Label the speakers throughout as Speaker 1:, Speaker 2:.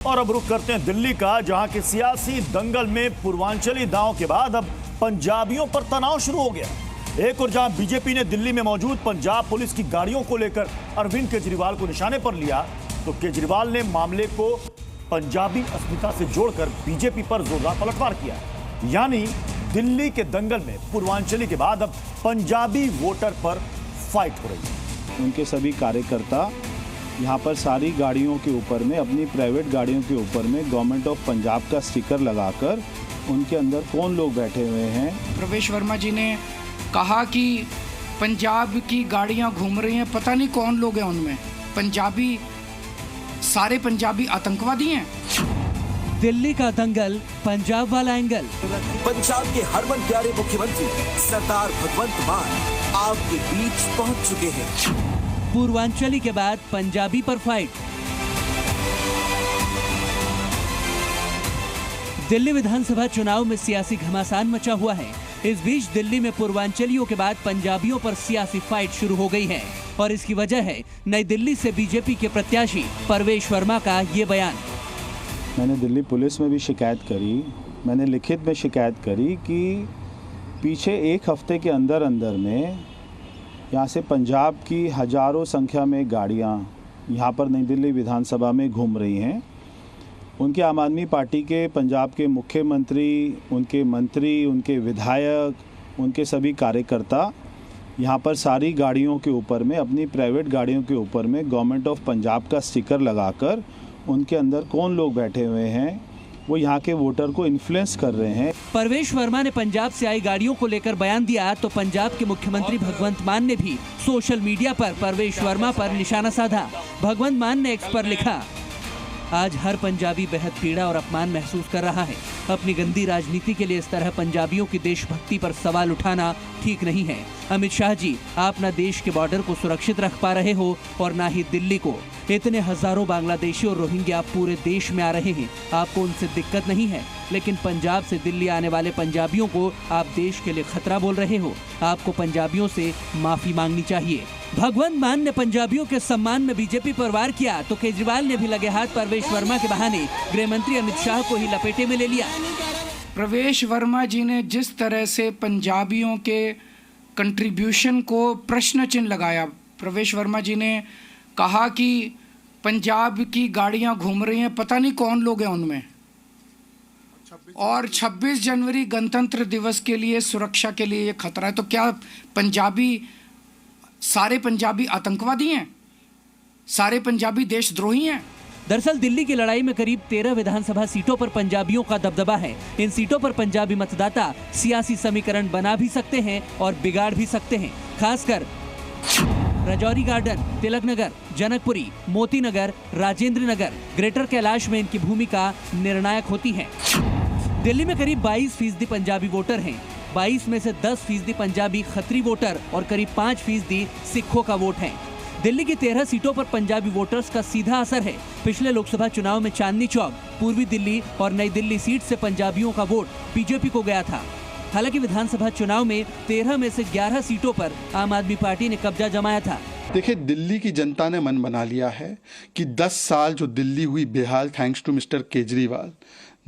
Speaker 1: और अब रुख करते हैं दिल्ली का, जहां के सियासी दंगल में पूर्वांचली दांव के बाद अब पंजाबियों पर तनाव शुरू हो गया। एक और जहां बीजेपी ने दिल्ली में मौजूद पंजाब पुलिस की गाड़ियों को लेकर अरविंद केजरीवाल को निशाने पर लिया, तो केजरीवाल ने मामले को पंजाबी अस्मिता से जोड़कर बीजेपी पर जोरदार पलटवार किया। यानी दिल्ली के दंगल में पूर्वांचली के बाद अब पंजाबी वोटर पर फाइट हो रही है।
Speaker 2: उनके सभी कार्यकर्ता यहाँ पर सारी गाड़ियों के ऊपर में, अपनी प्राइवेट गाड़ियों के ऊपर में गवर्नमेंट ऑफ पंजाब का स्टिकर लगाकर उनके अंदर कौन लोग बैठे हुए हैं।
Speaker 3: प्रवेश वर्मा जी ने कहा कि पंजाब की गाड़ियाँ घूम रही हैं, पता नहीं कौन लोग हैं उनमें। पंजाबी, सारे पंजाबी आतंकवादी हैं।
Speaker 4: दिल्ली का दंगल, पंजाब वाला एंगल।
Speaker 5: पंजाब के हरमन प्यारे मुख्यमंत्री सरदार भगवंत मान आपके बीच पहुंच चुके हैं।
Speaker 4: पूर्वांचली के बाद पंजाबी पर फाइट। दिल्ली विधानसभा चुनाव में सियासी घमासान मचा हुआ है। इस बीच दिल्ली में पूर्वांचलियों के बाद पंजाबियों पर सियासी फाइट शुरू हो गई है और इसकी वजह है नई दिल्ली से बीजेपी के प्रत्याशी प्रवेश वर्मा का ये बयान।
Speaker 2: मैंने दिल्ली पुलिस में भी शिकायत करी, मैंने लिखित में शिकायत करी कि पीछे एक हफ्ते के अंदर में यहाँ से पंजाब की हजारों संख्या में गाड़ियाँ यहाँ पर नई दिल्ली विधानसभा में घूम रही हैं। उनके आम आदमी पार्टी के पंजाब के मुख्यमंत्री, उनके मंत्री, उनके विधायक, उनके सभी कार्यकर्ता यहाँ पर सारी गाड़ियों के ऊपर में, अपनी प्राइवेट गाड़ियों के ऊपर में गवर्नमेंट ऑफ पंजाब का स्टिकर लगाकर उनके अंदर कौन लोग बैठे हुए हैं वो यहाँ के वोटर को इन्फ्लुएंस कर रहे हैं।
Speaker 4: प्रवेश वर्मा ने पंजाब से आई गाड़ियों को लेकर बयान दिया तो पंजाब के मुख्यमंत्री भगवंत मान ने भी सोशल मीडिया पर प्रवेश वर्मा पर निशाना साधा। भगवंत मान ने एक्स पर लिखा, आज हर पंजाबी बेहद पीड़ा और अपमान महसूस कर रहा है। अपनी गंदी राजनीति के लिए इस तरह पंजाबियों की देशभक्ति पर सवाल उठाना ठीक नहीं है। अमित शाह जी, आप न देश के बॉर्डर को सुरक्षित रख पा रहे हो और ना ही दिल्ली को। इतने हजारों बांग्लादेशी और रोहिंग्या पूरे देश में आ रहे हैं, आपको उनसे दिक्कत नहीं है, लेकिन पंजाब से दिल्ली आने वाले पंजाबियों को आप देश के लिए खतरा बोल रहे हो। आपको पंजाबियों से माफी मांगनी चाहिए। भगवंत मान ने पंजाबियों के सम्मान में बीजेपी पर वार किया तो केजरीवाल ने भी लगे हाथ प्रवेश वर्मा के बहाने गृह मंत्री अमित शाह को ही लपेटे में ले लिया।
Speaker 3: प्रवेश वर्मा जी ने जिस तरह से पंजाबियों के कंट्रीब्यूशन को प्रश्न चिन्ह लगाया, प्रवेश वर्मा जी ने कहा कि पंजाब की गाड़ियां घूम रही हैं, पता नहीं कौन लोग हैं उनमें, और 26 जनवरी गणतंत्र दिवस के लिए सुरक्षा के लिए ये खतरा है। तो क्या पंजाबी, सारे पंजाबी आतंकवादी हैं? सारे पंजाबी देशद्रोही हैं?
Speaker 4: दरअसल दिल्ली की लड़ाई में करीब 13 विधानसभा सीटों पर पंजाबियों का दबदबा है। इन सीटों पर पंजाबी मतदाता सियासी समीकरण बना भी सकते हैं और बिगाड़ भी सकते हैं। खासकर राजौरी गार्डन, तिलक नगर, जनकपुरी, मोती नगर, राजेंद्र नगर, ग्रेटर कैलाश में इनकी भूमिका निर्णायक होती है। दिल्ली में करीब 22% पंजाबी वोटर हैं। 22 में से 10% पंजाबी खत्री वोटर और करीब 5% सिखों का वोट है। दिल्ली की 13 सीटों पर पंजाबी वोटर्स का सीधा असर है। पिछले लोकसभा चुनाव में चांदनी चौक, पूर्वी दिल्ली और नई दिल्ली सीट से पंजाबियों का वोट बीजेपी को गया था। हालांकि विधानसभा चुनाव में 13 में से 11 सीटों पर आम आदमी पार्टी ने कब्जा जमाया था।
Speaker 6: देखिए, दिल्ली की जनता ने मन बना लिया है कि 10 साल जो दिल्ली हुई बेहाल, थैंक्स टू मिस्टर केजरीवाल,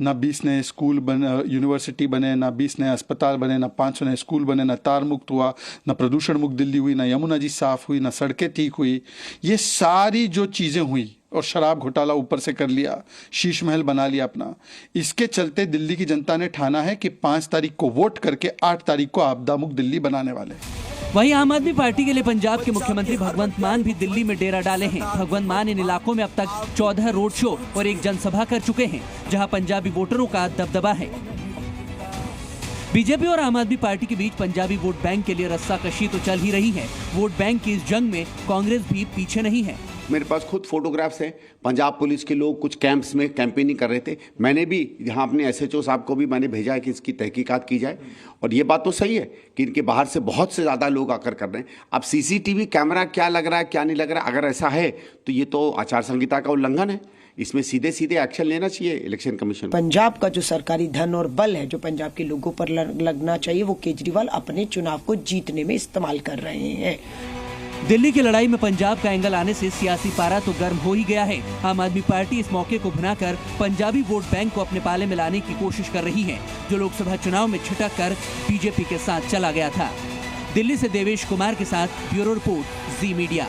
Speaker 6: ना 20 नए स्कूल बने, यूनिवर्सिटी बने, ना 20 नए अस्पताल बने, ना 500 नए स्कूल बने, ना तार मुक्त हुआ, ना प्रदूषण मुक्त दिल्ली हुई, ना यमुना जी साफ हुई, ना सड़कें ठीक हुई। ये सारी जो चीज़ें हुई और शराब घोटाला ऊपर से कर लिया, शीश महल बना लिया अपना। इसके चलते दिल्ली की जनता ने ठाना है कि 5 तारीख को वोट करके 8 तारीख को आपदा मुक्त दिल्ली बनाने वाले।
Speaker 4: वहीं आम आदमी पार्टी के लिए पंजाब के मुख्यमंत्री भगवंत मान भी दिल्ली में डेरा डाले हैं। भगवंत मान इन इलाकों में अब तक 14 रोड शो और एक जनसभा कर चुके हैं, जहां पंजाबी वोटरों का दबदबा है। बीजेपी और आम आदमी पार्टी के बीच पंजाबी वोट बैंक के लिए रस्साकशी तो चल ही रही है। वोट बैंक की इस जंग में कांग्रेस भी पीछे नहीं है।
Speaker 7: मेरे पास खुद फोटोग्राफ्स हैं। पंजाब पुलिस के लोग कुछ कैंप्स में कैंपेनिंग कर रहे थे। मैंने भी यहाँ अपने SHO साहब को भी मैंने भेजा है कि इसकी तहकीकात की जाए। और ये बात तो सही है कि इनके बाहर से बहुत से ज़्यादा लोग आकर कर रहे हैं। अब CCTV कैमरा क्या लग रहा है, क्या नहीं लग रहा है, अगर ऐसा है तो ये तो आचार संहिता का उल्लंघन है। इसमें सीधे सीधे एक्शन लेना चाहिए इलेक्शन कमीशन।
Speaker 8: पंजाब का जो सरकारी धन और बल है जो पंजाब के लोगों पर लगना चाहिए, वो केजरीवाल अपने चुनाव को जीतने में इस्तेमाल कर रहे हैं।
Speaker 4: दिल्ली की लड़ाई में पंजाब का एंगल आने से सियासी पारा तो गर्म हो ही गया है। आम आदमी पार्टी इस मौके को भुनाकर पंजाबी वोट बैंक को अपने पाले में लाने की कोशिश कर रही है, जो लोकसभा चुनाव में छिटक कर बीजेपी के साथ चला गया था। दिल्ली से देवेश कुमार के साथ ब्यूरो रिपोर्ट, जी मीडिया।